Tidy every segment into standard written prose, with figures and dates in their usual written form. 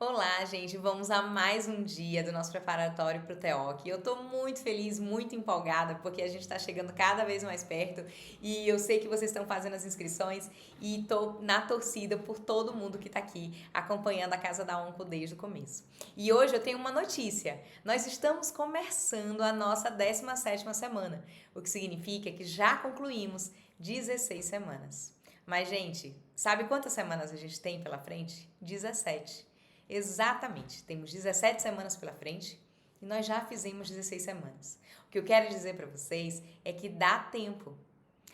Olá, gente! Vamos a mais um dia do nosso preparatório para o TEOC. Eu tô muito feliz, muito empolgada, porque a gente está chegando cada vez mais perto e eu sei que vocês estão fazendo as inscrições e tô na torcida por todo mundo que tá aqui acompanhando a Casa da Onco desde o começo. E hoje eu tenho uma notícia. Nós estamos começando a nossa 17ª semana, o que significa que já concluímos 16 semanas. Mas, gente, sabe quantas semanas a gente tem pela frente? 17. Exatamente, temos 17 semanas pela frente e nós já fizemos 16 semanas. O que eu quero dizer para vocês é que dá tempo.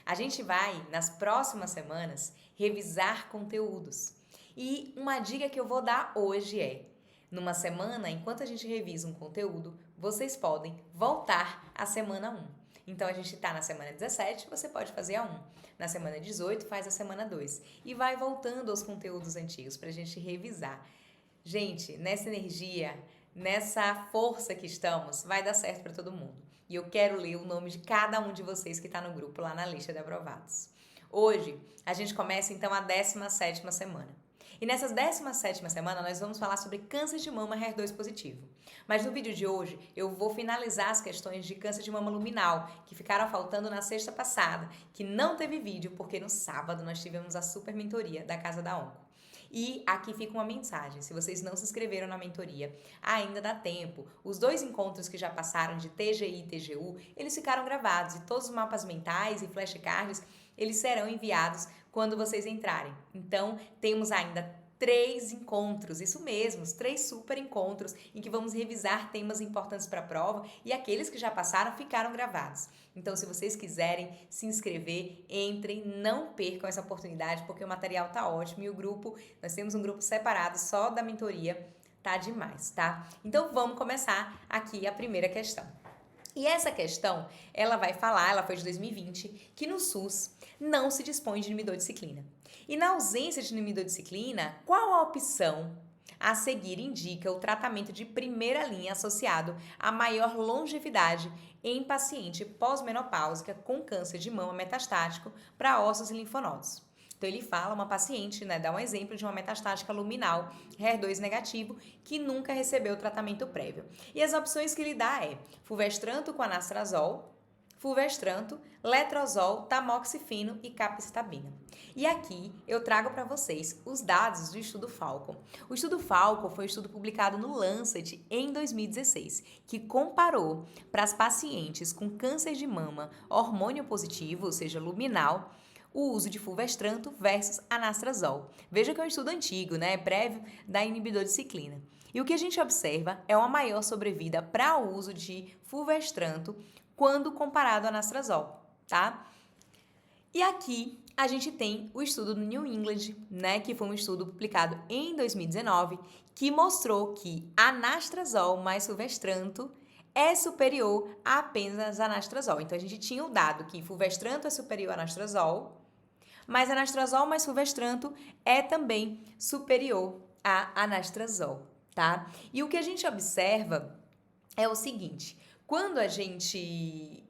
A gente vai, nas próximas semanas, revisar conteúdos. E uma dica que eu vou dar hoje é: numa semana, enquanto a gente revisa um conteúdo, vocês podem voltar à semana 1. Então a gente está na semana 17, você pode fazer a 1. Na semana 18, faz a semana 2. E vai voltando aos conteúdos antigos para a gente revisar. Gente, nessa energia, nessa força que estamos, vai dar certo para todo mundo. E eu quero ler o nome de cada um de vocês que está no grupo lá na lista de aprovados. Hoje, a gente começa então a 17ª semana. E nessas 17ª semana, nós vamos falar sobre câncer de mama HER2 positivo. Mas no vídeo de hoje, eu vou finalizar as questões de câncer de mama luminal, que ficaram faltando na sexta passada, que não teve vídeo, porque no sábado nós tivemos a super mentoria da Casa da Onco. E aqui fica uma mensagem: se vocês não se inscreveram na mentoria, ainda dá tempo. Os 2 encontros que já passaram de TGI e TGU, eles ficaram gravados e todos os mapas mentais e flashcards, eles serão enviados quando vocês entrarem. Então, temos ainda 3 encontros, isso mesmo, 3 super encontros em que vamos revisar temas importantes para a prova e aqueles que já passaram ficaram gravados. Então, se vocês quiserem se inscrever, entrem, não percam essa oportunidade, porque o material tá ótimo e o grupo, nós temos um grupo separado só da mentoria, tá demais, tá? Então, vamos começar aqui a primeira questão. E essa questão, ela vai falar, ela foi de 2020, que no SUS não se dispõe de nimidodiciclina. E na ausência de nimidodiciclina, qual a opção a seguir indica o tratamento de primeira linha associado a maior longevidade em paciente pós-menopáusica com câncer de mama metastático para ossos e linfonodos? Então ele fala, uma paciente, né, dá um exemplo de uma metastática luminal HER2 negativo que nunca recebeu tratamento prévio. E as opções que ele dá é fulvestranto com anastrozol, fulvestranto, letrozol, tamoxifeno e capecitabina. E aqui eu trago para vocês os dados do estudo Falcon. O estudo Falcon foi um estudo publicado no Lancet em 2016, que comparou para as pacientes com câncer de mama hormônio positivo, ou seja, luminal, o uso de fulvestranto versus anastrozol. Veja que é um estudo antigo, né, prévio da inibidor-ciclina. E o que a gente observa é uma maior sobrevida para o uso de fulvestranto quando comparado ao anastrozol, tá? E aqui a gente tem o estudo do New England, né, que foi um estudo publicado em 2019, que mostrou que anastrozol mais fulvestranto é superior a apenas anastrozol. Então a gente tinha o dado que fulvestranto é superior a anastrozol, mas anastrozol mais fulvestranto é também superior a anastrozol, tá? E o que a gente observa é o seguinte: quando a gente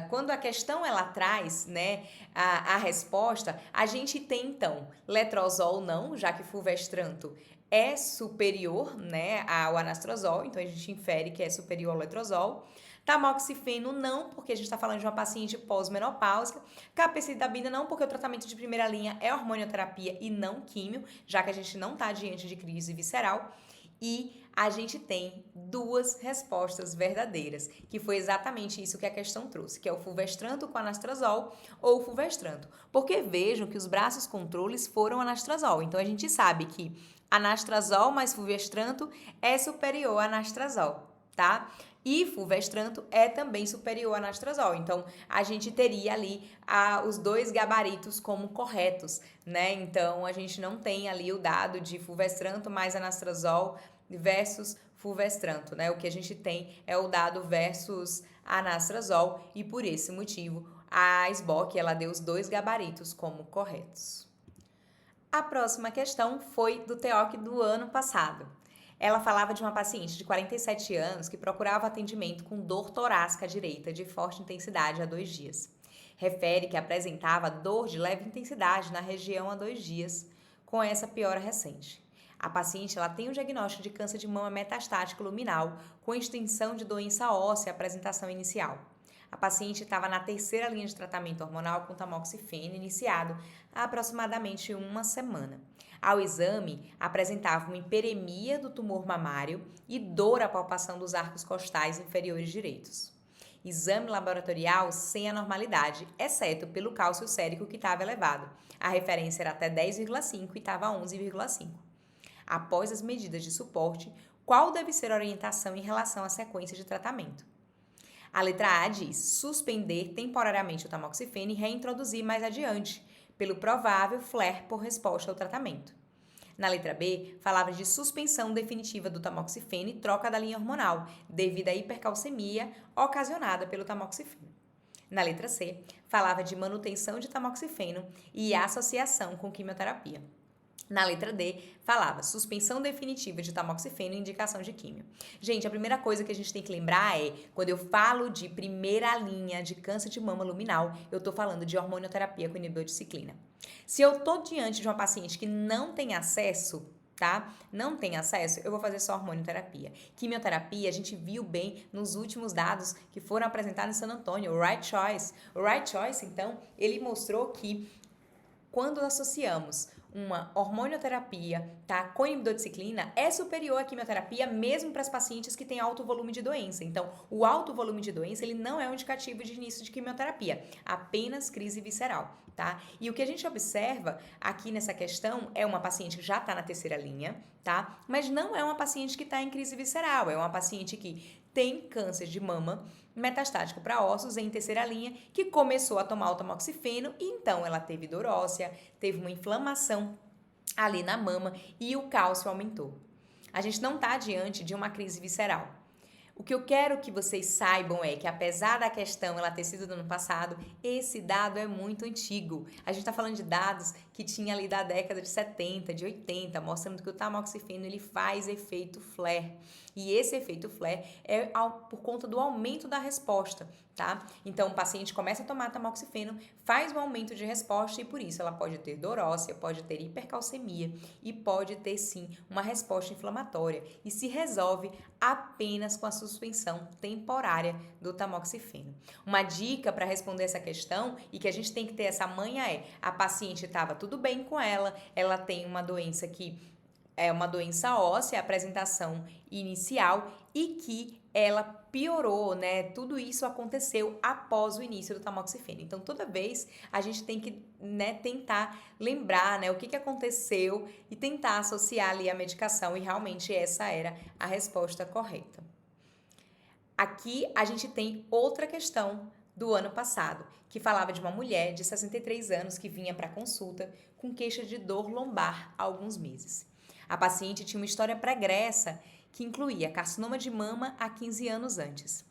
quando a questão ela traz, né, a resposta, a gente tem então letrozol não, já que fulvestranto é superior, né, ao anastrozol, então a gente infere que é superior ao letrozol. Tamoxifeno não, porque a gente está falando de uma paciente pós-menopáusica. Capecitabina não, porque o tratamento de primeira linha é hormonioterapia e não químio, já que a gente não está diante de crise visceral. E a gente tem 2 respostas verdadeiras, que foi exatamente isso que a questão trouxe, que é o fulvestranto com anastrozol ou fulvestranto. Porque vejam que os braços controles foram anastrozol. Então a gente sabe que anastrozol mais fulvestranto é superior a anastrozol, tá? E fulvestranto é também superior a anastrozol. Então, a gente teria ali os 2 gabaritos como corretos, né? Então, a gente não tem ali o dado de fulvestranto mais anastrozol versus fulvestranto, né? O que a gente tem é o dado versus anastrozol e por esse motivo a SBOC ela deu os 2 gabaritos como corretos. A próxima questão foi do TEOC do ano passado. Ela falava de uma paciente de 47 anos que procurava atendimento com dor torácica direita de forte intensidade há 2 dias. Refere que apresentava dor de leve intensidade na região há 2 dias, com essa piora recente. A paciente ela tem um diagnóstico de câncer de mama metastático luminal com extensão de doença óssea, apresentação inicial. A paciente estava na terceira linha de tratamento hormonal com tamoxifeno, iniciado há aproximadamente uma semana. Ao exame, apresentava uma hiperemia do tumor mamário e dor à palpação dos arcos costais inferiores direitos. Exame laboratorial sem anormalidade, exceto pelo cálcio sérico que estava elevado. A referência era até 10,5 e estava 11,5. Após as medidas de suporte, qual deve ser a orientação em relação à sequência de tratamento? A letra A diz suspender temporariamente o tamoxifeno e reintroduzir mais adiante, pelo provável flare por resposta ao tratamento. Na letra B, falava de suspensão definitiva do tamoxifeno e troca da linha hormonal, devido à hipercalcemia ocasionada pelo tamoxifeno. Na letra C, falava de manutenção de tamoxifeno e associação com quimioterapia. Na letra D, falava suspensão definitiva de tamoxifeno e indicação de químio. Gente, a primeira coisa que a gente tem que lembrar é, quando eu falo de primeira linha de câncer de mama luminal, eu estou falando de hormonioterapia com inibidor de ciclina. Se eu estou diante de uma paciente que não tem acesso, tá? Não tem acesso, eu vou fazer só hormonioterapia. Quimioterapia, a gente viu bem nos últimos dados que foram apresentados em San Antonio, o Right Choice. O Right Choice, então, ele mostrou que quando associamos uma hormonioterapia, tá, com inibidor de ciclina, é superior à quimioterapia mesmo para as pacientes que têm alto volume de doença. Então, o alto volume de doença, ele não é um indicativo de início de quimioterapia, apenas crise visceral, tá? E o que a gente observa aqui nessa questão é uma paciente que já está na terceira linha, tá? Mas não é uma paciente que está em crise visceral, é uma paciente que tem câncer de mama metastático para ossos em terceira linha, que começou a tomar o tamoxifeno e então ela teve dor óssea, teve uma inflamação ali na mama e o cálcio aumentou. A gente não está diante de uma crise visceral. O que eu quero que vocês saibam é que, apesar da questão ela ter sido do ano passado, esse dado é muito antigo. A gente está falando de dados que tinha ali da década de 70, de 80, mostrando que o tamoxifeno ele faz efeito flare. E esse efeito flare é por conta do aumento da resposta, tá? Então, o paciente começa a tomar tamoxifeno, faz um aumento de resposta e, por isso, ela pode ter dor óssea, pode ter hipercalcemia e pode ter, sim, uma resposta inflamatória. E se resolve apenas com a suspensão temporária do tamoxifeno. Uma dica para responder essa questão e que a gente tem que ter essa manha é: a paciente estava tudo bem com ela tem uma doença que é uma doença óssea, apresentação inicial e que ela piorou, né? Tudo isso aconteceu após o início do tamoxifeno. Então, toda vez a gente tem que, né, tentar lembrar, né, o que aconteceu e tentar associar ali a medicação e realmente essa era a resposta correta. Aqui a gente tem outra questão do ano passado, que falava de uma mulher de 63 anos que vinha para consulta com queixa de dor lombar há alguns meses. A paciente tinha uma história pregressa que incluía carcinoma de mama há 15 anos antes.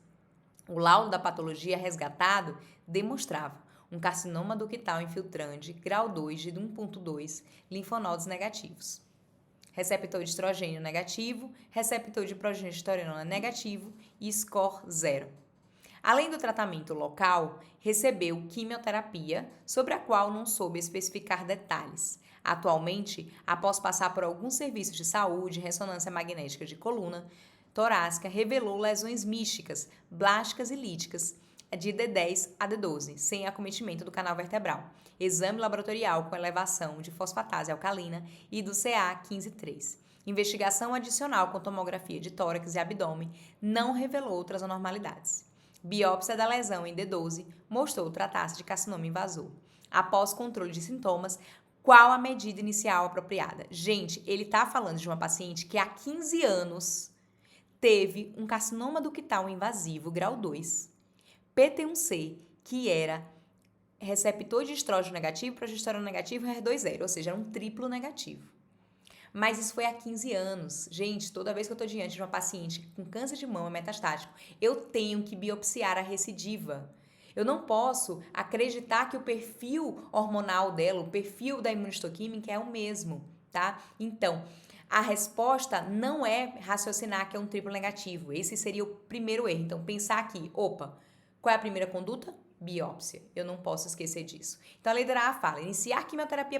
O laudo da patologia resgatado demonstrava um carcinoma ductal infiltrante, grau 2 de 1,2, linfonodos negativos. Receptor de estrogênio negativo, receptor de progesterona negativo e score 0. Além do tratamento local, recebeu quimioterapia, sobre a qual não soube especificar detalhes. Atualmente, após passar por alguns serviços de saúde, ressonância magnética de coluna torácica, revelou lesões místicas, blásticas e líticas de D10 a D12, sem acometimento do canal vertebral. Exame laboratorial com elevação de fosfatase alcalina e do CA 15,3. Investigação adicional com tomografia de tórax e abdômen não revelou outras anormalidades. Biópsia da lesão em D12 mostrou tratar-se de carcinoma invasor. Após controle de sintomas, qual a medida inicial apropriada? Gente, ele está falando de uma paciente que há 15 anos teve um carcinoma ductal invasivo grau 2, PT1C, que era receptor de estrógeno negativo, progesterona negativo e HER2/0, ou seja, era um triplo negativo. Mas isso foi há 15 anos. Gente, toda vez que eu estou diante de uma paciente com câncer de mama metastático, eu tenho que biopsiar a recidiva. Eu não posso acreditar que o perfil hormonal dela, o perfil da imunistoquímica é o mesmo, tá? Então, a resposta não é raciocinar que é um triplo negativo. Esse seria o primeiro erro. Então, pensar aqui, opa, qual é a primeira conduta? biópsia. Eu não posso esquecer disso. Então, a letra A fala: iniciar quimioterapia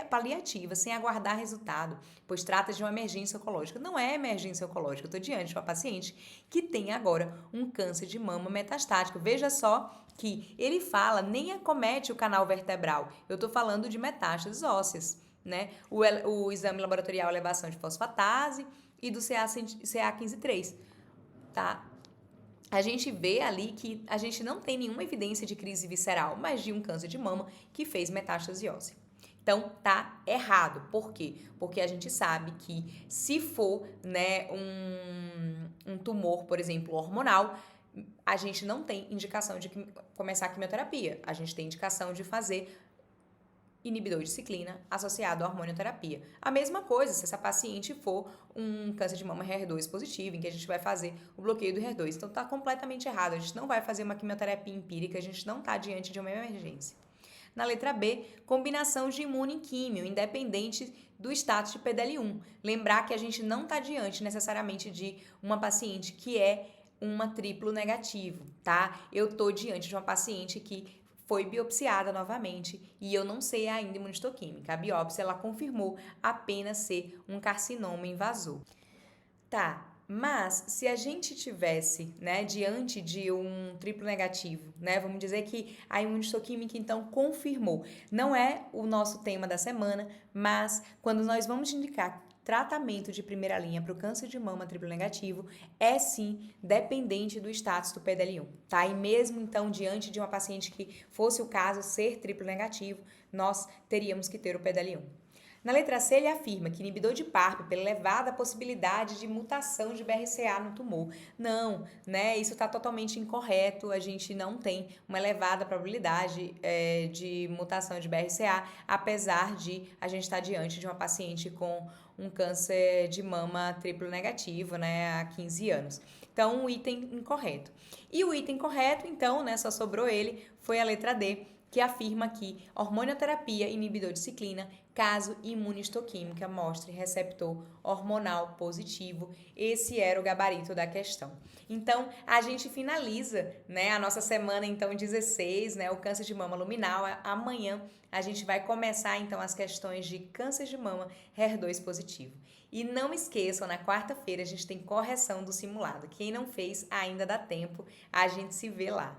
paliativa sem aguardar resultado, pois trata de uma emergência oncológica. Não é emergência oncológica, eu estou diante de uma paciente que tem agora um câncer de mama metastático. Veja só que ele fala, nem acomete o canal vertebral. Eu estou falando de metástases ósseas, né? O exame laboratorial é elevação de fosfatase e do CA15-3, tá? A gente vê ali que a gente não tem nenhuma evidência de crise visceral, mas de um câncer de mama que fez metástase óssea. Então, tá errado. Por quê? Porque a gente sabe que se for, né, um tumor, por exemplo, hormonal, a gente não tem indicação de começar a quimioterapia. A gente tem indicação de fazer inibidor de ciclina associado à hormonioterapia. A mesma coisa se essa paciente for um câncer de mama HER2 positivo, em que a gente vai fazer o bloqueio do HER2. Então, está completamente errado. A gente não vai fazer uma quimioterapia empírica, a gente não está diante de uma emergência. Na letra B, combinação de imune e químio, independente do status de PDL1. Lembrar que a gente não está diante necessariamente de uma paciente que é uma triplo negativo, tá? Eu tô diante de uma paciente que foi biopsiada novamente e eu não sei ainda imunistoquímica. A biópsia, ela confirmou apenas ser um carcinoma invasor. Tá, mas se a gente tivesse, né, diante de um triplo negativo, né, vamos dizer que a imunistoquímica então confirmou. Não é o nosso tema da semana, mas quando nós vamos indicar tratamento de primeira linha para o câncer de mama triplo negativo, é sim dependente do status do PDL1, tá? E mesmo então, diante de uma paciente que fosse o caso ser triplo negativo, nós teríamos que ter o PDL1. Na letra C, ele afirma que inibidor de PARP pela elevada possibilidade de mutação de BRCA no tumor. Não, né? Isso está totalmente incorreto. A gente não tem uma elevada probabilidade de mutação de BRCA, apesar de a gente estar diante de uma paciente com um câncer de mama triplo negativo, né, há 15 anos. Então, um item incorreto. E o item correto, então, né, só sobrou ele, foi a letra D, que afirma que hormonioterapia inibidor de ciclina, caso imunistoquímica mostre receptor hormonal positivo. Esse era o gabarito da questão. Então, a gente finaliza, né, a nossa semana, então, 16, né, o câncer de mama luminal. Amanhã a gente vai começar, então, as questões de câncer de mama HER2 positivo. E não esqueçam, na quarta-feira a gente tem correção do simulado. Quem não fez, ainda dá tempo. A gente se vê lá.